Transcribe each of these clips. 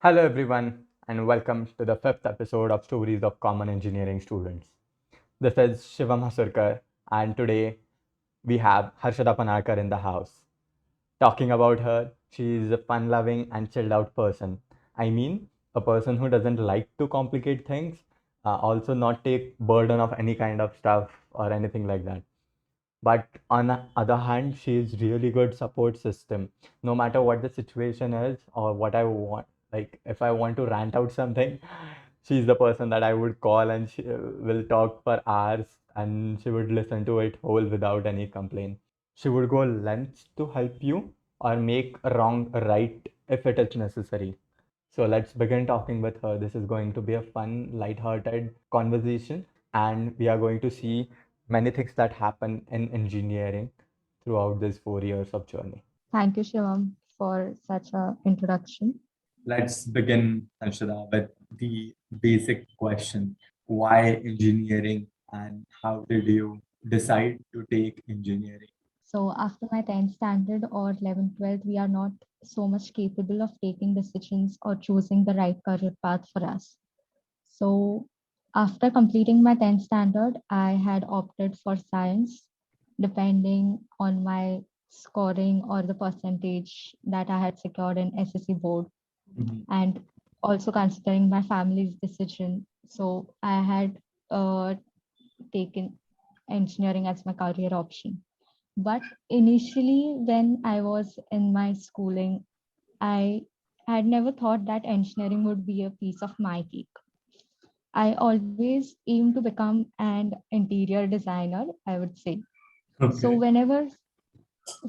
Hello, everyone, and welcome to the fifth episode of Stories of Common Engineering Students. This is Shivam Hasurkar, and today we have Harshada Panhalkar in the house. Talking about her, she is a fun loving and chilled out person. I mean, a person who doesn't like to complicate things, also not take burden of any kind of stuff or anything like that. But on the other hand, she is really good support system. No matter what the situation is or what I want, like if I want to rant out something, she's the person that I would call and she will talk for hours and she would listen to it whole without any complaint. She would go lengths to help you or make a wrong a right if it is necessary. So let's begin talking with her. This is going to be a fun, light-hearted conversation, and we are going to see many things that happen in engineering throughout this 4 years of journey. Thank you, Shivam, for such a introduction. Let's begin, Harshada, with the basic question. Why engineering and how did you decide to take engineering? So after my 10th standard or 11th, 12th, we are not so much capable of taking decisions or choosing the right career path for us. So after completing my 10th standard, I had opted for science, depending on my scoring or the percentage that I had secured in SSC board, Mhm. and also considering my family's decision. So I had taken engineering as my career option. But initially, when I was in my schooling, I had never thought that engineering would be a piece of my cake. I always aimed to become an interior designer, I would say. So Okay. whenever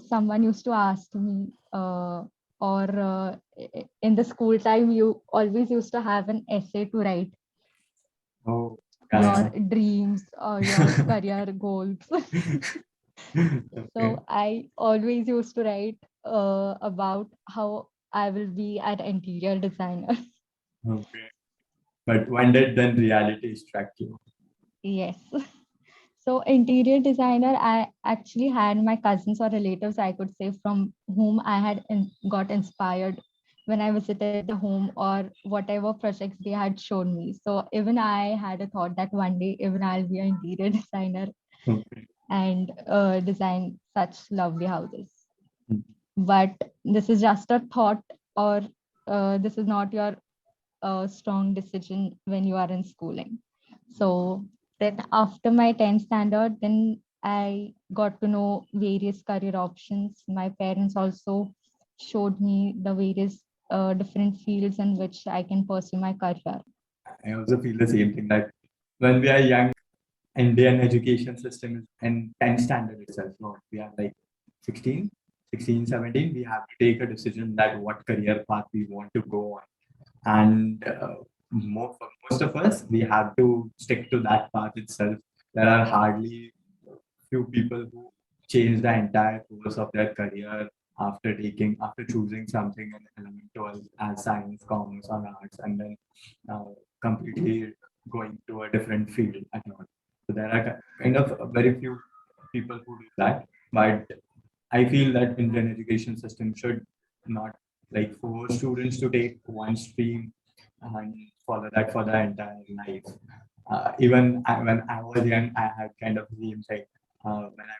someone used to ask me, or in the school time, you always used to have an essay to write Oh, your yeah. dreams or your career goals. Okay. So I always used to write about how I will be an interior designer. Okay. But when did then reality strike you? Yes. So interior designer, I actually had my cousins or relatives, I could say, from whom I had got inspired when I visited the home or whatever projects they had shown me. So even I had a thought that one day even I'll be an interior designer Okay. and design such lovely houses. But this is just a thought, or this is not your strong decision when you are in schooling. So then after my 10th standard, then I got to know various career options. My parents also showed me the various different fields in which I can pursue my career. I also feel the same thing that when we are young, Indian education system is in 10th standard itself. No, we are like 16, 16, 17. We have to take a decision that what career path we want to go on. And for most of us, we have to stick to that path itself. There are hardly few people who change the entire course of their career after choosing something in 11, 12 as science, commerce, or arts, and then uh, completely going to a different field at all. So there are kind of very few people who do that, but I feel that Indian education system should not like force students to take one stream and follow that for their entire life. When I was young, I had kind of dreams like when I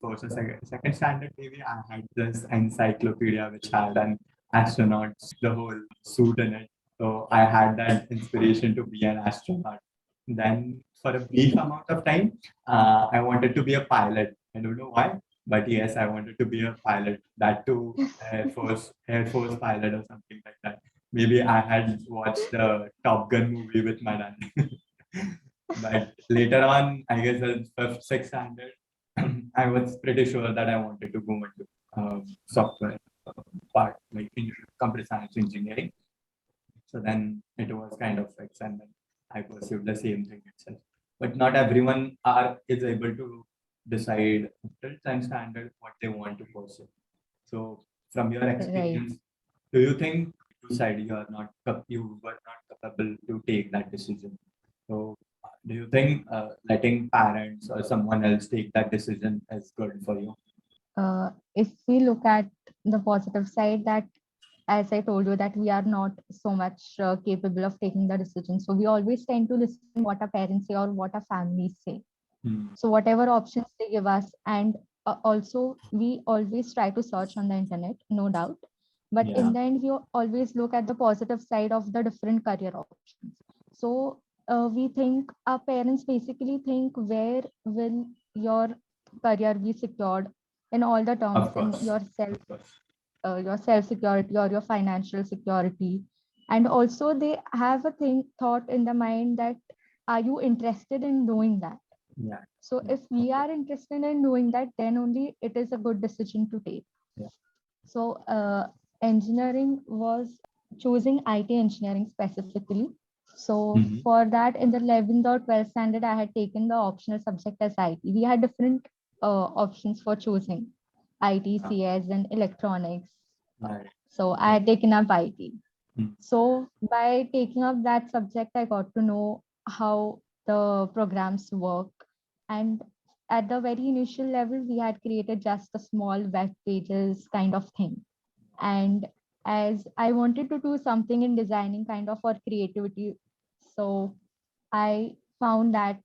was a second standard, maybe I had this encyclopedia which had an astronaut, the whole suit in it. So I had that inspiration to be an astronaut. Then for a brief amount of time, I wanted to be a pilot. I don't know why, but yes, I wanted to be a pilot. That too, Air Force pilot or something like that. Maybe I had watched the Top Gun movie with my dad. But later on, I guess at fifth, sixth standard, I was pretty sure that I wanted to go into software part, like in computer science engineering. So then it was kind of fixed, and then I pursued the same thing itself. But not everyone are is able to decide after 10th standard what they want to pursue. So from your Right. experience, do you think you said you were not capable to take that decision? So do you think letting parents or someone else take that decision is good for you? If we look at the positive side, that as I told you, that we are not so much capable of taking the decision. So we always tend to listen what our parents say or what our families say. So whatever options they give us, and also we always try to search on the internet, no doubt. But in the end, we always look at the positive side of the different career options. So we think, our parents basically think, where will your career be secured in all the terms, Of in course. your self security or your financial security. And also they have a thought in the mind that, are you interested in doing that? Yeah. So if we are interested in doing that, then only it is a good decision to take. Yeah. So engineering was choosing IT engineering specifically. So for that, in the 11th or 12th standard, I had taken the optional subject as IT. We had different options for choosing IT, CS, and electronics. Right. So I had taken up IT. Mm. So by taking up that subject, I got to know how the programs work. And at the very initial level, we had created just a small web pages kind of thing. And as I wanted to do something in designing kind of for creativity, so I found that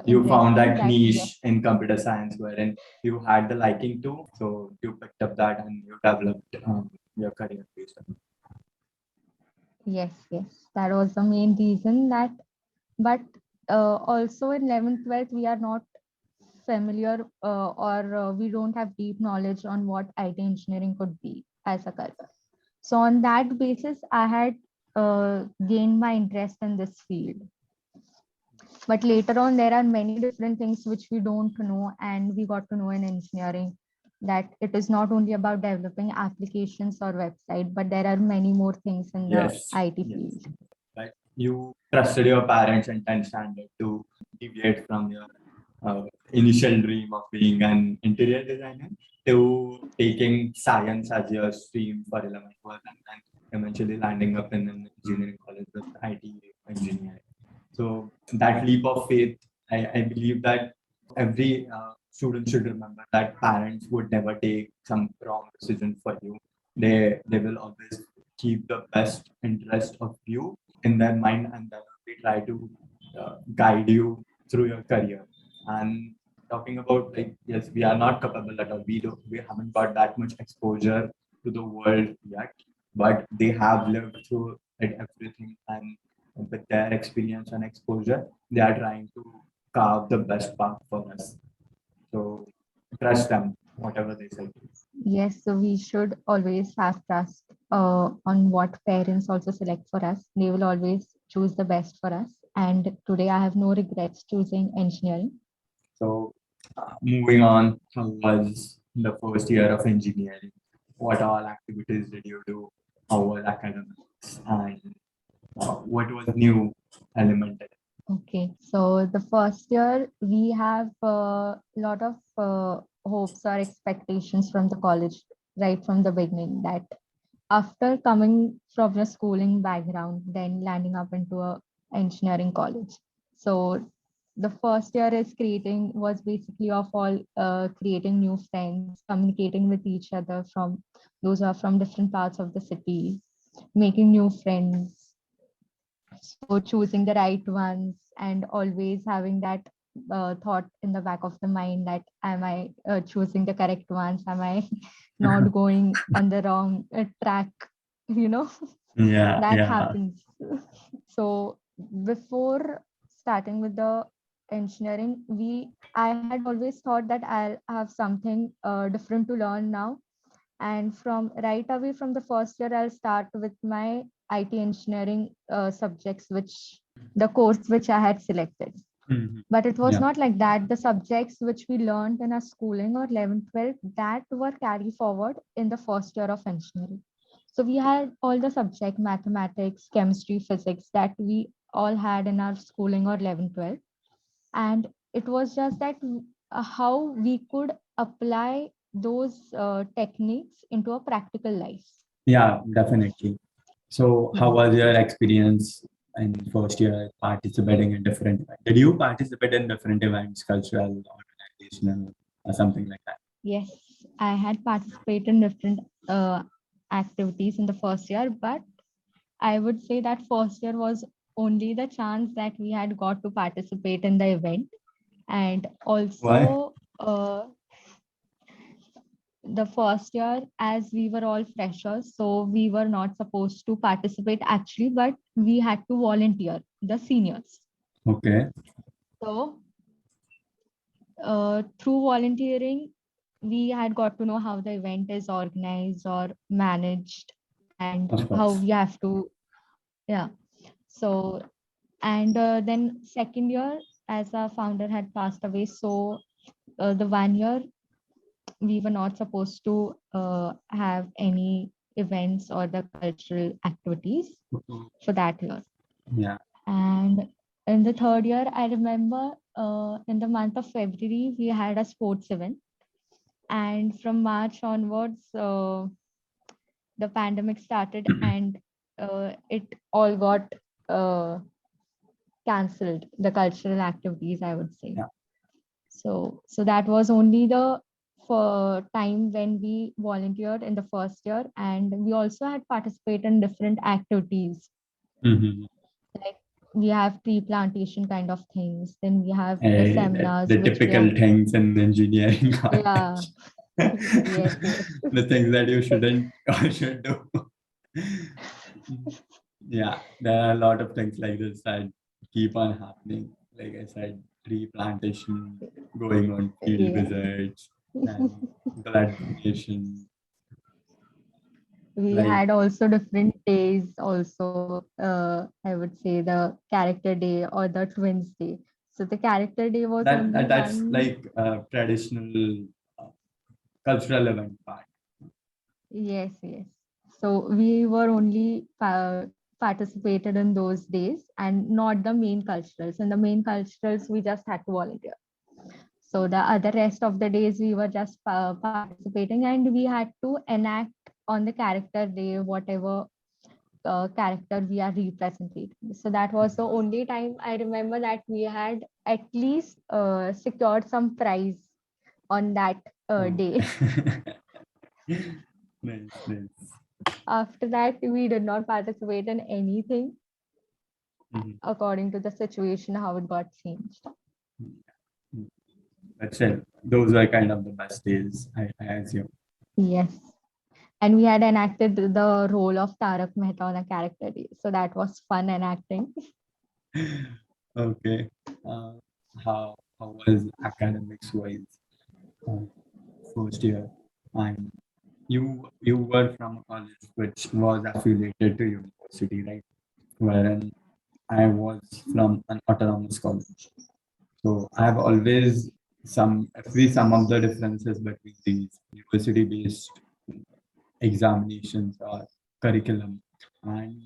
You found interesting, that that yes, niche in computer science wherein you had the liking to, so you picked up that and you developed your career based on it. yes, that was the main reason. That, but also in 11th, 12th, we are not familiar or we don't have deep knowledge on what IT engineering could be as a career. So on that basis, I had gained my interest in this field. But later on, there are many different things which we don't know, and we got to know in engineering that it is not only about developing applications or website, but there are many more things in the Yes. IT Yes. field. Like you trusted your parents in 10th standard to deviate from your initial dream of being an interior designer to taking science as your stream for 11th class and then eventually landing up in an engineering college with IT engineering. So that leap of faith, I believe that every student should remember that parents would never take some wrong decision for you. They will always keep the best interest of you in their mind, and then they try to guide you through your career. And talking about, like, yes, we are not capable at all. We haven't got that much exposure to the world yet, but they have lived through it everything, and with their experience and exposure, they are trying to carve the best path for us. So trust them, whatever they say. Yes, so we should always have trust on what parents also select for us. They will always choose the best for us. And today I have no regrets choosing engineering. So moving on, how was the first year of engineering? What all activities did you do? How was academics? And what was new element? Okay, so the first year we have a lot of hopes or expectations from the college right from the beginning, that after coming from a schooling background, then landing up into a engineering college. So the first year is creating was basically of all creating new friends, communicating with each other from those who are from different parts of the city, making new friends, so choosing the right ones, and always having that thought in the back of the mind that, am I choosing the correct ones? Am I not going on the wrong track? You know, Yeah, that yeah. happens. So before starting with the engineering, I had always thought that I'll have something different to learn now, and from right away from the first year, I'll start with my IT engineering subjects, which the course which I had selected. Mhm. But it was Yeah. not like that. The subjects which we learned in our schooling or 11th, 12th, that were carried forward in the first year of engineering. So we had all the subject, mathematics, chemistry, physics, that we all had in our schooling or 11th, 12th. And it was just that how we could apply those techniques into a practical life. Yeah, definitely. So, how Yes. was your experience in first year participating in different events? Did you participate in different events, cultural, organizational, or something like that? Yes, I had participated in different activities in the first year, but I would say that first year was only the chance that we had got to participate in the event. And Why? also, the first year, as we were all freshers, so we were not supposed to participate actually, but we had to volunteer, the seniors. Okay. So, through volunteering, we had got to know how the event is organized or managed and Of how course. we have to, yeah. So, and then second year, as our founder had passed away, so the 1 year we were not supposed to have any events or the cultural activities for that year. Yeah. And in the third year, I remember in the month of February, we had a sports event. And from March onwards, the pandemic started and it all got uh, cancelled, the cultural activities, I would say. Yeah. So that was only the for time when we volunteered in the first year, and we also had participated in different activities. Mm-hmm. Like we have tree plantation kind of things, then we have the seminars The which we typical have. things in engineering Yeah. college. Yes, yes. The things that you shouldn't or should do. Yeah, there are a lot of things like this that keep on happening. Like I said, tree plantation, going on field Yeah. visits, and blood donation. We Like had also different days also, I would say the character day or the twins day. So the character day was only that's one. like a traditional uh, cultural event part. Yes, yes. So we were only participated in those days and not the main culturals. In the main culturals, we just had to volunteer. So the other rest of the days, we were just participating, and we had to enact on the character day whatever character we are representing. So that was the only time I remember that we had at least secured some prize on that Oh. day. Nice, nice. After that, we did not participate in anything Mhm. according to the situation, how it got changed. Mhm. But still, those were kind of the best days, I assume. Yes. And we had enacted the role of Tarak Mehta on a character day. So that was fun enacting. Okay. Uh, how was academics wise uh, first year? And you were from a college which was affiliated to university, right? Wherein I was from an autonomous college. So I have always some of the differences between these university-based examinations or curriculum, and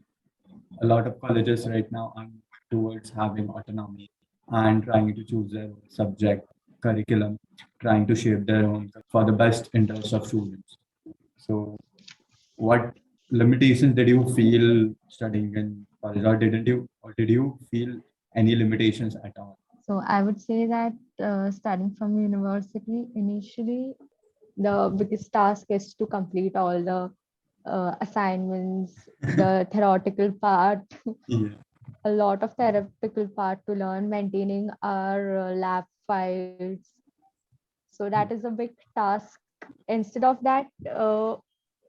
a lot of colleges right now are moving towards having autonomy and trying to choose their own subject curriculum, trying to shape their own for the best interest of students. So, what limitations did you feel studying in college, or did you feel any limitations at all? So I would say that starting from university, initially, the biggest task is to complete all the assignments, the theoretical part, Yeah. a lot of theoretical part to learn, maintaining our lab files. So that is a big task. Instead of that,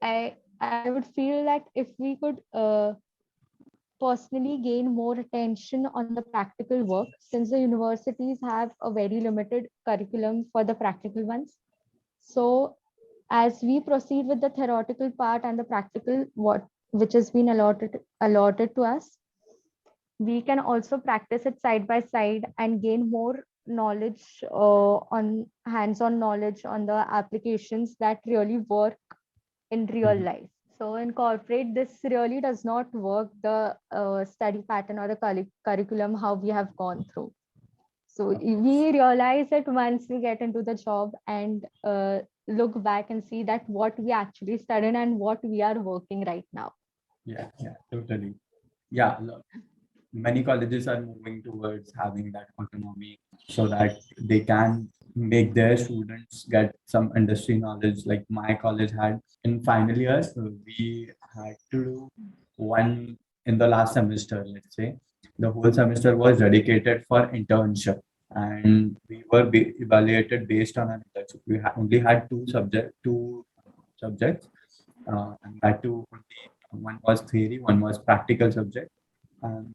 I would feel that if we could personally gain more attention on the practical work, since the universities have a very limited curriculum for the practical ones. So as we proceed with the theoretical part and the practical what which has been allotted to us, we can also practice it side by side and gain more knowledge on hands-on knowledge on the applications that really work in real Mhm. life. So in corporate, this really does not work, the study pattern or the curriculum how we have gone through. So we realize it once we get into the job and look back and see that what we actually studied and what we are working right now. Yeah, yeah, totally. Yeah, look, many colleges are moving towards having that autonomy so that they can make their students get some industry knowledge. Like my college had in final years, we had to do one in the last semester, let's say. The whole semester was dedicated for internship, and we were evaluated based on an internship. We only had two subjects, and that too only one was theory, one was practical subject, and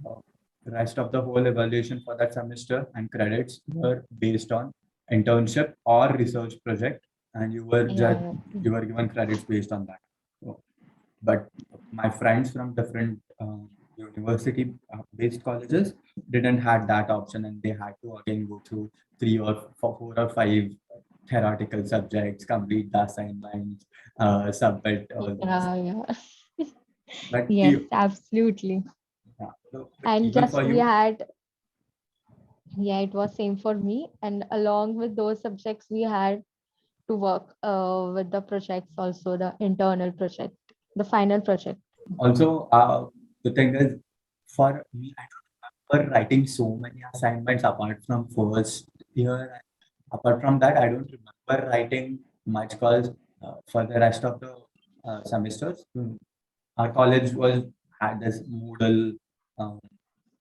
uh, the rest of the whole evaluation for that semester and credits were based on internship or research project, and Yeah, you were given credits based on that. So, but my friends from different university based colleges didn't had that option, and they had to again go through four or five theoretical subjects, complete the assignments, submit all those. yeah, yeah. But Yes, absolutely. but And even for just we you, had, yeah, it was same for me. And along with those subjects, we had to work with the projects also, the internal project, the final project. also the thing is, for me, I don't remember writing so many assignments apart from first year. Apart from that, I don't remember writing much because for the rest of the semesters, our college was had this Moodle um,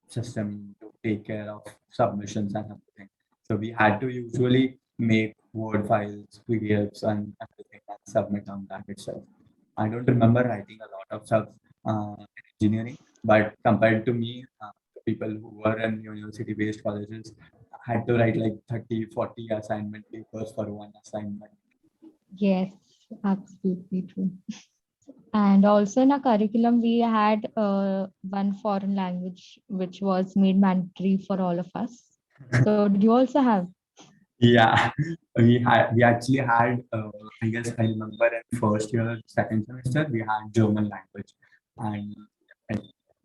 system to take care of submissions and everything. So we had to usually make Word files, PDFs, and everything and submit on that itself. I don't remember writing a lot of stuff in engineering, but compared to me, the people who were in university-based colleges had to write like 30, 40 assignment papers for one assignment. Yes, absolutely true. And also in our curriculum, we had one foreign language which was made mandatory for all of us. So did you also have? Yeah, we actually had I guess I remember in first year, second semester we had German language, and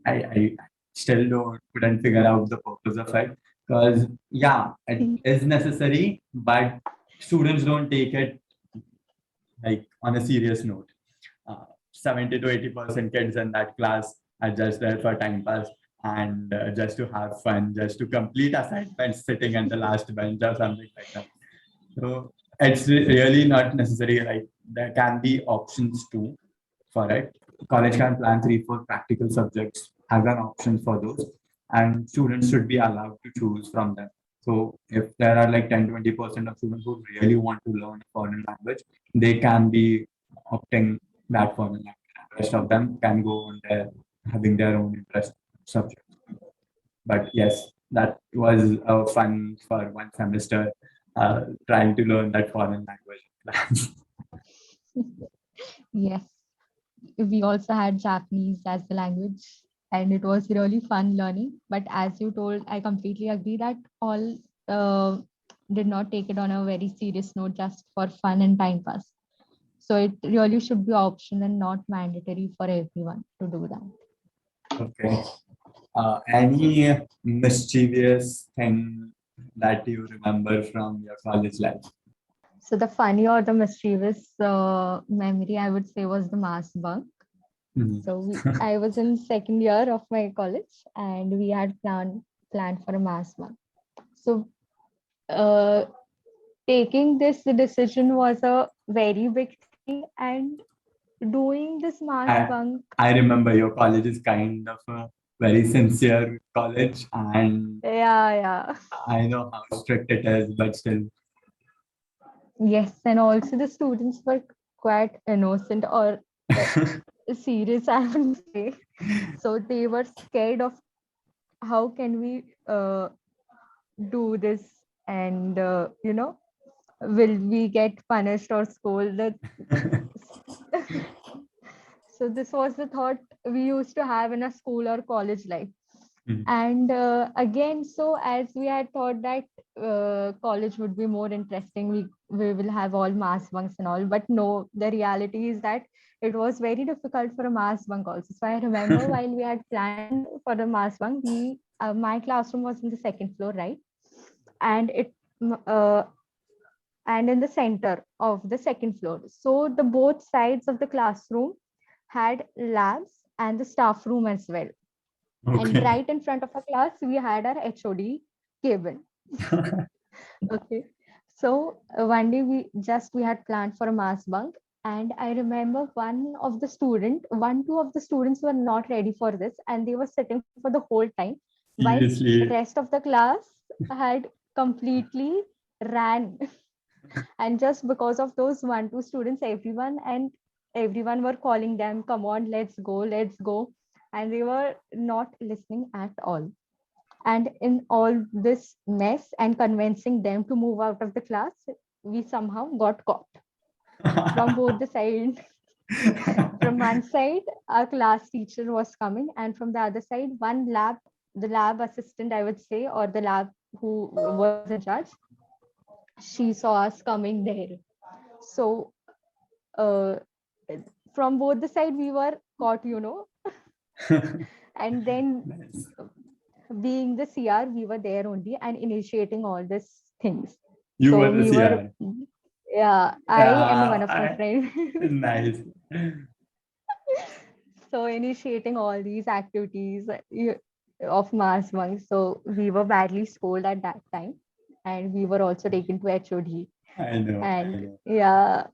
I still don't couldn't figure out the purpose of it because yeah, it is necessary, but students don't take it like on a serious note. 70 to 80% kids in that class are just there for time pass and just to have fun, just to complete assignments sitting at the last bench or something like that. So it's really not necessary. Like there can be options too for it. College can plan three, four practical subjects as an option for those, and students should be allowed to choose from them. So if there are like 10, 20% of students who really want to learn a foreign language, they can be opting that foreign language. The rest of them can go on their having their own interest subject. But yes, that was fun for one semester trying to learn that foreign language. Yes, we also had Japanese as the language, and it was really fun learning. But as you told, I completely agree that all uh, did not take it on a very serious note just for fun and time pass. So it really should be optional and not mandatory for everyone to do that. Okay. Any mischievous thing that you remember from your college life? So the funny or the mischievous memory I would say was the mass bunk. Mhm. So I was in second year of my college, and we had planned for a mass bunk. So uh, taking this decision was a very big thing, and doing this mass I, bunk, I remember your college is kind of a very sincere college, and yeah, yeah, I know how strict it is, but still. yes, and also the students were quite innocent or uh, serious, I would say. So they were scared of how can we do this, and will we get punished or scolded. So this was the thought we used to have in a school or college life. Mhm. And again, so as we had thought that college would be more interesting, we will have all mass bunks and all, but no, the reality is that it was very difficult for a mass bunk also. So I remember while we had planned for the mass bunk, we my classroom was in the second floor, right? And uh, and in the center of the second floor. So the both sides of the classroom had labs and the staff room as well. And Okay. right in front of our class, we had our HOD cabin. Okay. So one day we had planned for a mass bunk, and I remember two of the students were not ready for this, and they were sitting for the whole time, while Seriously. rest of the class had completely ran. And just because of those one two students, everyone were calling them, "Come on, let's go," and they were not listening at all. And in all this mess and convincing them to move out of the class, we somehow got caught from both the sides. From one side, our class teacher was coming, and from the other side, the lab assistant, I would say, or the lab who was in charge, she saw us coming there. So, uh, from both the side, we were caught. And then, Nice. being the CR, we were there only and initiating all these things. You So were the we were, CR. yeah, I and one Yeah, of my friends. nice. So initiating all these activities of mass bunks. So we were badly scolded at that time, and we were also taken to HOD. I know, I And know. yeah,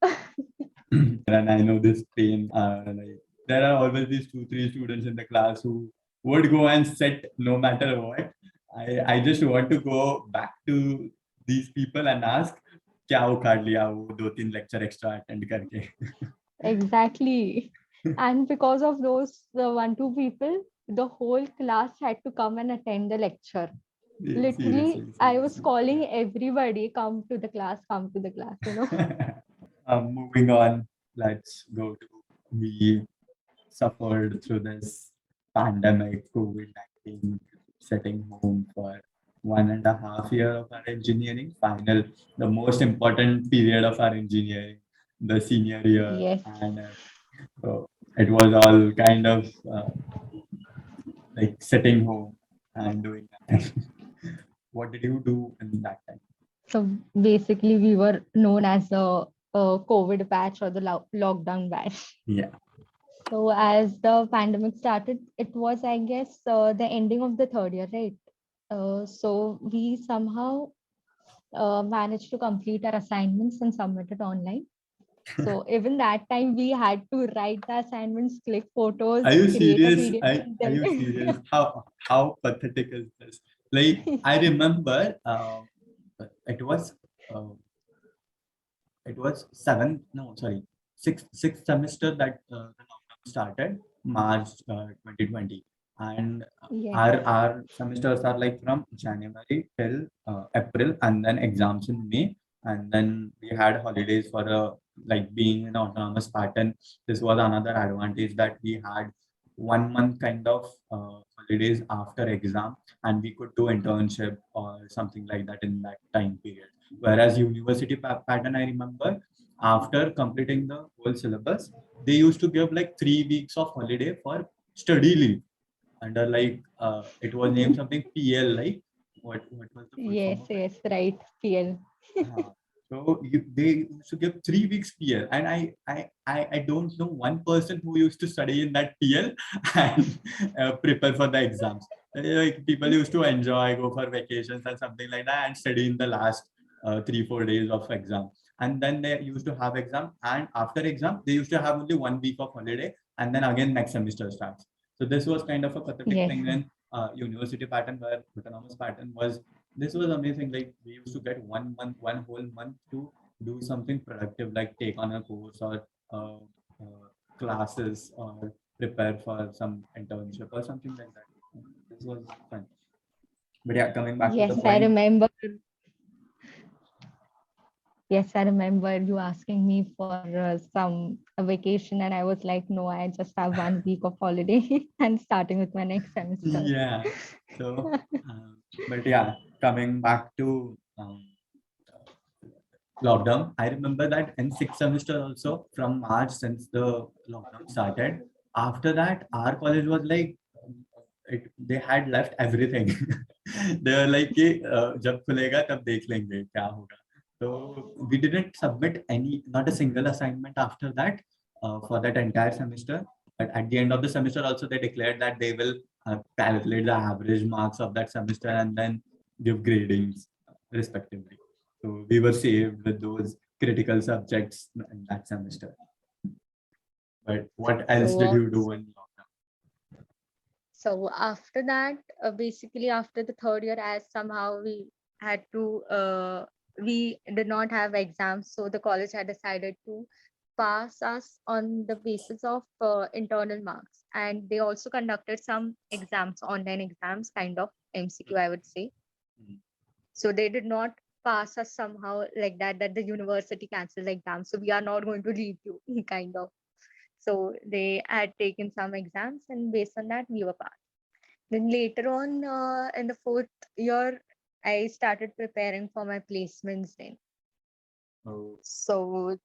And I know this pain. Like there are always these two, three students in the class who would go and sit no matter what. I just want to go back to these people and ask, क्या उखाड़ लिया वो दो तीन lecture extra attend करके. exactly. And because of those one two people, the whole class had to come and attend the lecture. Literally, Seriously, I was seriously. calling everybody, come to the class. Moving on, let's go to we suffered through this pandemic, COVID-19, sitting home for 1.5 year of our engineering final, the most important period of our engineering, the senior year, Yes. and so it was all kind of like sitting home and doing nothing. What did you do in that time? So basically, we were known as the COVID batch or the lockdown batch. Yeah. So as the pandemic started, it was, I guess, the ending of the third year, right? So we somehow managed to complete our assignments and submit it online. So even that time, we had to write the assignments, click Are photos, you create a serious? PDF, and Are then you serious? How pathetic is this? Like I remember, it was uh, it was seventh, no, sorry, sixth semester that the lockdown started, March 2020, and yes, our semesters are like from January till April, and then exams in May, and then we had holidays for like being an autonomous pattern. This was another advantage that we had 1 month kind of holidays after exam, and we could do internship or something like that in that time period. Whereas university pattern, I remember after completing the whole syllabus, they used to give like 3 weeks of holiday for study leave under like it was named something PL, like what was the full form yes, of it? yes, right, PL. So they used to give 3 weeks PL, and I don't know one person who used to study in that PL and prepare for the exams. Like people used to enjoy, go for vacations and something like that, and study in the last 3 4 days of exam. And then they used to have exam, and after exam they used to have only 1 week of holiday, and then again next semester starts. So this was kind of a pathetic Yes, thing when university pattern where autonomous pattern was. This was amazing. Like we used to get 1 month, one whole month to do something productive, like take on a course or uh, classes or prepare for some internship or something like that. This was fun. But yeah, coming back to the yes, I point. remember. Yes, I remember you asking me for some a vacation, and I was like, no, I just have 1 week of holiday and starting with my next semester. Yeah. So, but yeah, coming back to lockdown, I remember that in sixth semester also from March since the lockdown started. After that, our college was like they had left everything. They were like कि जब खुलेगा तब देख लेंगे क्या होगा. So we didn't submit not a single assignment after that for that entire semester. But at the end of the semester, also they declared that they will calculate the average marks of that semester and then give gradings respectively. So we were saved with those critical subjects in that semester. But what else did So, you do in lockdown? so after that, basically after the third year, as somehow we had to, we did not have exams, so the college had decided to pass us on the basis of internal marks, and they also conducted some exams, online exams, kind of MCQ, I would say. Mm. So they did not pass us somehow like that, that the university cancelled the exam, so we are not going to leave you, kind of. So they had taken some exams, and based on that, we were passed. Then later on, in the fourth year, I started preparing for my placements then. Oh, So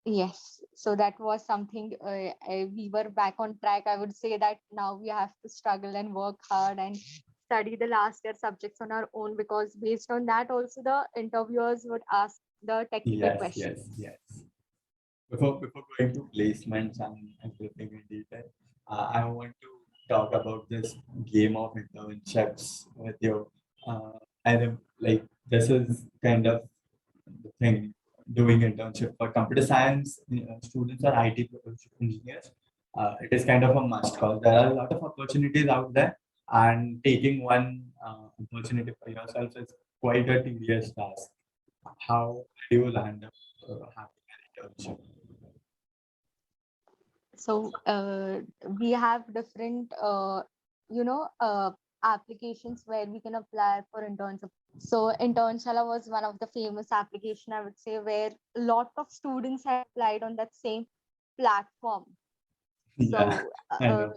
yes, so that was something, we were back on track. I would say that now we have to struggle and work hard and study the last year subjects on our own, because based on that also the interviewers would ask the technical yes, yes, questions. yes. Before going to placements and everything in detail, I want to talk about this game of internships with you. And like this is kind of the thing, doing internship for computer science students or IT engineers. It is kind of a must because there are a lot of opportunities out there, and taking one opportunity for yourself is quite a tedious task. How do you land up having an internship? So we have different, you know, applications where we can apply for internship. So Internshala was one of the famous application, I would say, where a lot of students had applied on that same platform. Yeah, So I know.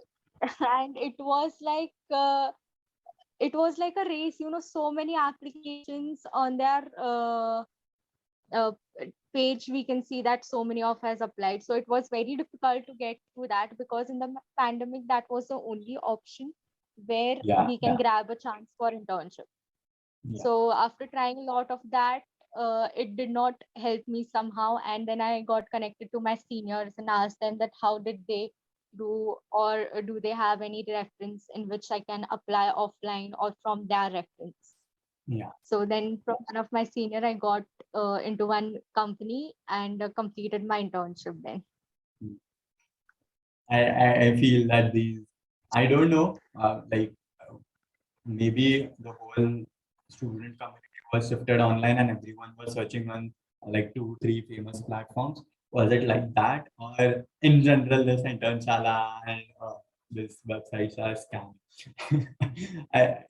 and it was like a race, you know, so many applications on their uh, page. We can see that so many of us applied, so it was very difficult to get through that, because in the pandemic that was the only option where Yeah, we can yeah, grab a chance for internship. yeah, So after trying a lot of that, it did not help me somehow, and then I got connected to my seniors and asked them that how did they do, or do they have any reference in which I can apply offline or from their reference. yeah. So then from one of my senior, I got into one company and completed my internship then. I feel that these, I don't know, maybe the whole student community was shifted online and everyone was searching on like two, three famous platforms. Was it like that, or in general, this internshala and this websites are scam?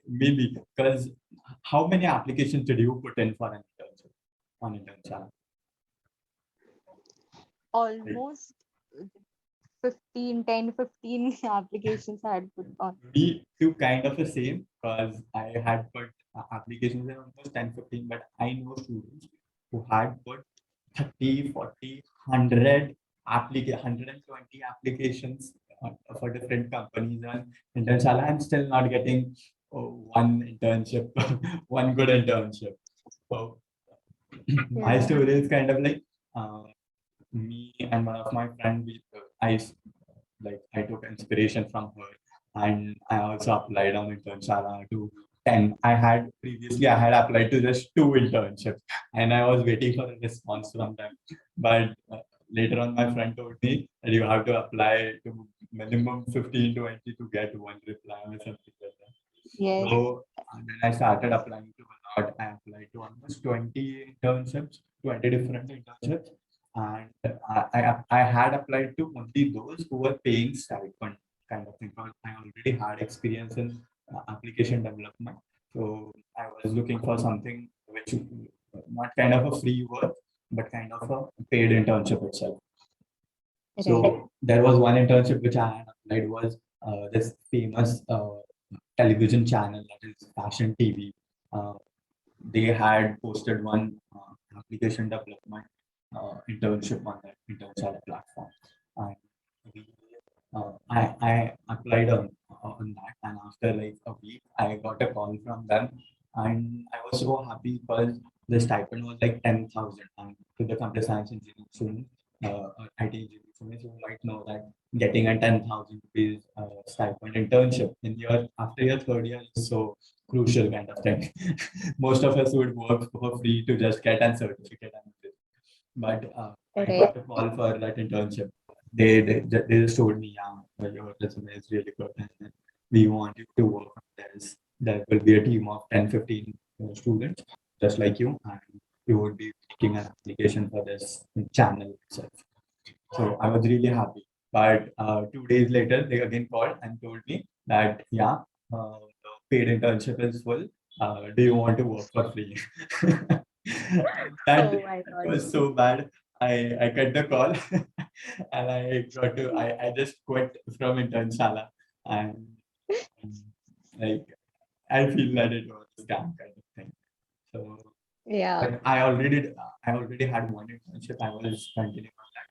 Maybe because how many applications did you put in for an internship on internshala? Like, Almost 15, 10, 15 applications I had put on. me too, kind of the same, because I had put applications in almost 10, 15, but I know students who had put 30, 40, 100 120 applications for different companies and internshala. I'm still not getting one internship, one good internship. So my Yeah. story is kind of like uh, me and one of my friends, I took inspiration from her, and I also applied on Internshala to 10. I had applied to just two internships, and I was waiting for a response from them. But later on, my friend told me that you have to apply to minimum 15 to 20 to get one reply or something like that. Yes. So then I started applying to a lot. I applied to almost 20 internships, 20 different internships. And I had applied to only those who were paying stipend kind of thing. Because I already had experience in application development. So I was looking for something which not kind of a free work, but kind of a paid internship itself. Right. So there was one internship which I had applied was this famous television channel that is Fashion TV. Uh, they had posted one application development internship on that internship platform. And we, I applied on that, and after like a week, I got a call from them, and I was so happy because the stipend was like 10,000. And to the computer science engineering student, IT engineering students, you might know that getting a 10,000 rupees stipend internship in your after your third year is so crucial kind of thing. Most of us would work for free to just get a certificate. But I got a call for that internship. They just told me, yeah, well, your resume is really good and we want you to work on this. There will be a team of 10, 15 students just like you, and you would be making an application for this channel itself. So I was really happy. But 2 days later, they again called and told me that, yeah, the paid internship is full. Do you want to work for free? That Oh my God. was so bad. I cut the call and I just quit from internshala, and like I feel that it was a scam kind of thing. So Yeah. but I already had one internship. I was continuing on that,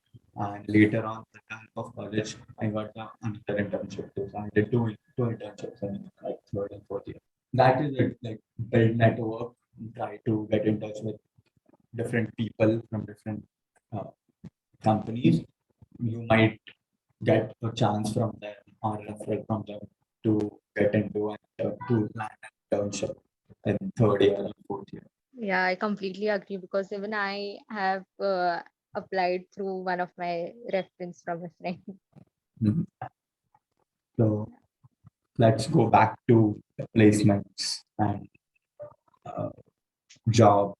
and later on, at the end of college, I got another internship too. So I did two internships in like third and fourth year. That is it. Like build network, try to get in touch with different people from different uh, companies. You might get a chance from them or referral from them to get into to land an internship in third year or fourth year. Yeah, I completely agree because even I have applied through one of my reference from a friend. Mhm. So let's go back to the placements and uh, job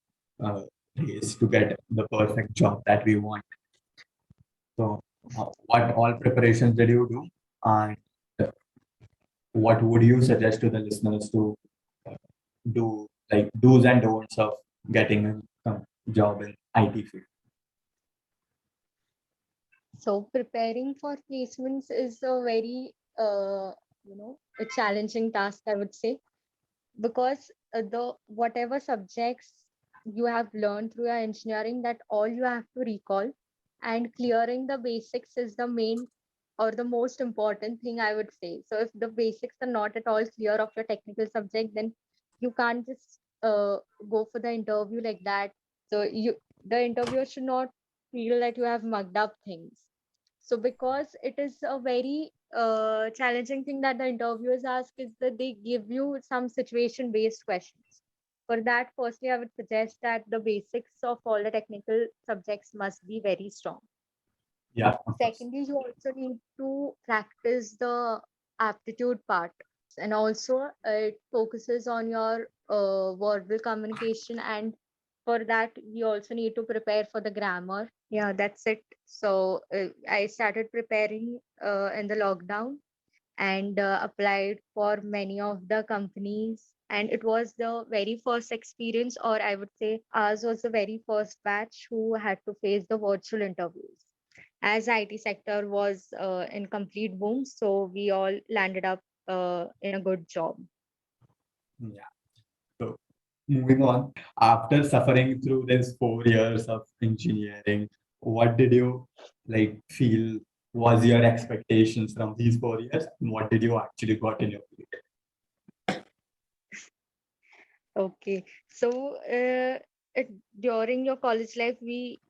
race to get the perfect job that we want. So, what all preparations did you do, and what would you suggest to the listeners to uh, do, like do's and don'ts of getting a job in IT field? So preparing for placements is a very a challenging task, I would say, because the whatever subjects you have learned through your engineering, that all you have to recall, and clearing the basics is the main or the most important thing, I would say. So if the basics are not at all clear of your technical subject, then you can't just go for the interview like that. So the interviewer should not feel that you have mugged up things. So because it is a very challenging thing that the interviewers ask, is that they give you some situation based questions. For that, firstly, I would suggest that the basics of all the technical subjects must be very strong. Yeah, of course. Secondly, you also need to practice the aptitude part, and also it focuses on your verbal communication, and for that we also need to prepare for the grammar. Yeah, that's it. So I started preparing in the lockdown, and applied for many of the companies, and it was the very first experience, or I would say ours was the very first batch who had to face the virtual interviews, as IT sector was in complete boom. So we all landed up in a good job. Yeah. So moving on, after suffering through this 4 years of engineering, what did you like feel was your expectations from these 4 years? And what did you actually got in your field? Okay, so it, during your college life, we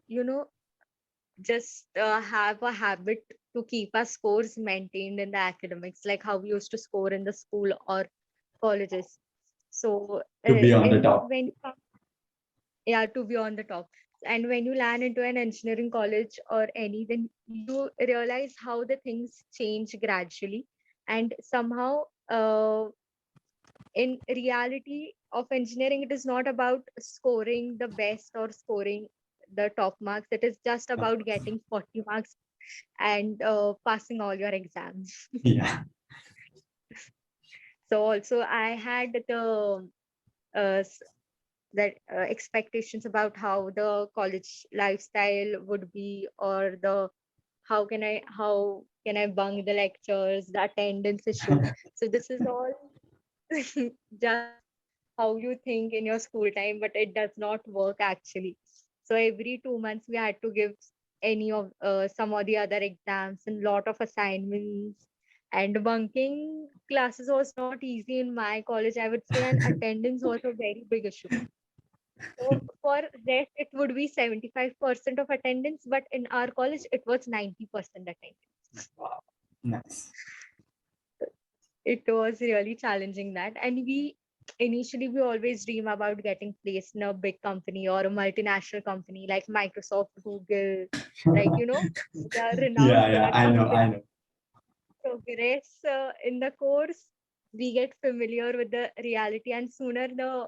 just have a habit to keep our scores maintained in the academics, like how we used to score in the school or colleges. So To be on the and top. when yeah, to be on the top. And when you land into an engineering college or any, then you realize how the things change gradually, and somehow in reality of engineering, it is not about scoring the best or scoring the top marks. It is just about getting 40 marks and passing all your exams. Yeah. So also I had the uh, that expectations about how the college lifestyle would be, or the how can I bunk the lectures, the attendance issue. So this is all just how you think in your school time, but it does not work actually. So every 2 months we had to give any of some or the other exams and lot of assignments. And bunking classes was not easy in my college, I would say, and attendance was a very big issue. So for rest, it would be 75% of attendance, but in our college, it was 90% attendance. Wow. Nice. It was really challenging that. And we initially we always dream about getting placed in a big company or a multinational company like Microsoft, Google, like, the renowned Yeah, I know, company. I know. Progress in the course, we get familiar with the reality, and sooner the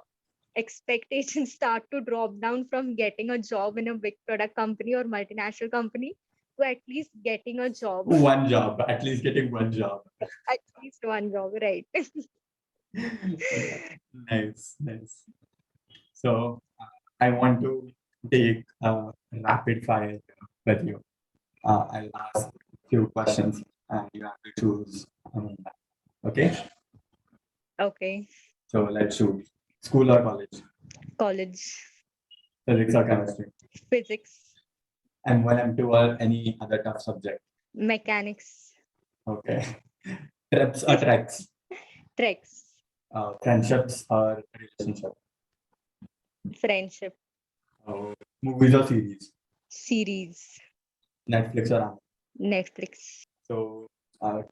expectations start to drop down from getting a job in a big product company or multinational company to at least getting a job. One job, at least getting one job. At least one job, right? Nice, nice. So I want to take a rapid fire with you. I'll ask few questions and you have to choose among them. Okay? Okay. So let's choose school or college, College, physics or chemistry, physics, M1, M2 or any other tough subject. mechanics, Okay. Trips or treks, treks, friendships or relationship, friendship, movies or series, series, Netflix or Amazon. Netflix, So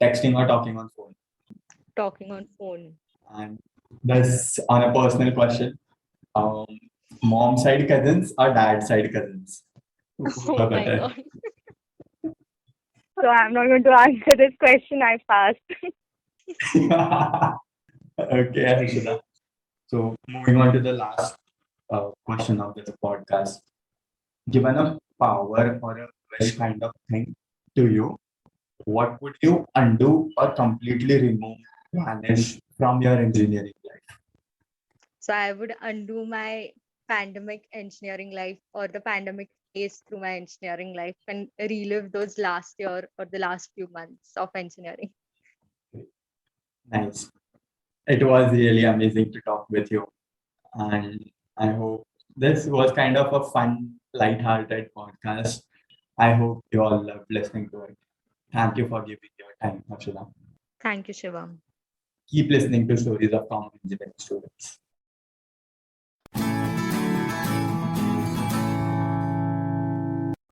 texting or talking on phone. talking on phone. And this on a personal question. Um, Mom side cousins or dad side cousins? Who Oh are my better? god. So I'm not going to answer this question. I passed. Okay, Harshada. So moving on to the last question of this podcast. Given a power or a wish kind of thing to you, what would you undo or completely remove, vanish from your engineering life? So I would undo my pandemic engineering life or the pandemic phase through my engineering life and relive those last year or the last few months of engineering. Nice. It was really amazing to talk with you. And I hope this was kind of a fun, light-hearted podcast. I hope you all loved listening to it. Thank you for giving your time, Harshada. Thank you, Shivam. Keep listening to stories of common engineering students.